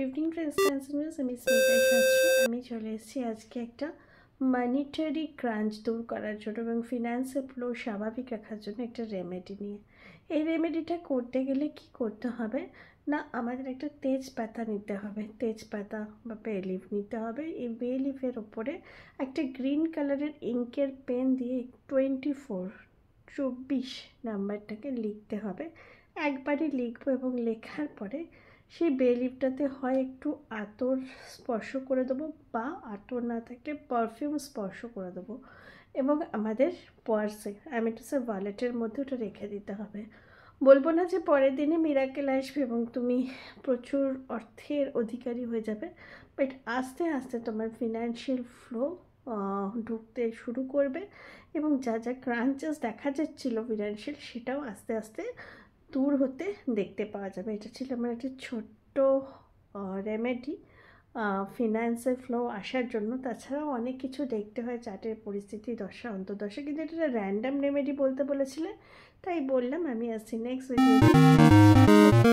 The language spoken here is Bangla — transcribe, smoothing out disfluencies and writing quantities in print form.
ইভিনিং ফ্রেন্ডস নিউজ আমি স্মিতা শাস্ত্রী। আমি চলে এসেছি আজকে একটা মানিটারি ক্রাঞ্চ দূর করার জন্য এবং ফিনান্সের ফ্লো স্বাভাবিক রাখার জন্য একটা রেমেডি নিয়ে। এই রেমেডিটা করতে গেলে কি করতে হবে না, আমাদের একটা তেজপাতা নিতে হবে, তেজপাতা বা বে লিফ নিতে হবে। এই বে লিফের ওপরে একটা গ্রিন কালারের ইঙ্কের পেন দিয়ে 24 নাম্বারটাকে লিখতে হবে। একবারই লিখবো এবং লেখার পরে সেই বে লিফটাতে হয় একটু আতর স্পর্শ করে দেবো বা আতর না থাকলে পারফিউম স্পর্শ করে দেবো এবং আমাদের পার্সে অ্যামেটাসের ওয়ালেটের মধ্যে ওটা রেখে দিতে হবে। বলবো না যে পরের দিনে মিরাকেল আসবে এবং তুমি প্রচুর অর্থের অধিকারী হয়ে যাবে, বাট আস্তে আস্তে তোমার ফিনান্সিয়াল ফ্লো ঢুকতে শুরু করবে এবং যা যা ক্রাঞ্চেস দেখা যাচ্ছিলো ফিনান্সিয়াল, সেটাও আস্তে আস্তে দূর হতে দেখতে পাওয়া যাবে। এটা ছিল আমার একটা ছোট্ট রেমেডি ফিনান্সের ফ্লো আসার জন্য। তাছাড়াও অনেক কিছু দেখতে হয়, চার্টের পরিস্থিতি, দশা অন্তর্দশা, কিন্তু এটা র্যান্ডাম রেমেডি বলতে বলেছিলে তাই বললাম। আমি আসছি নেক্সট ভিডিও।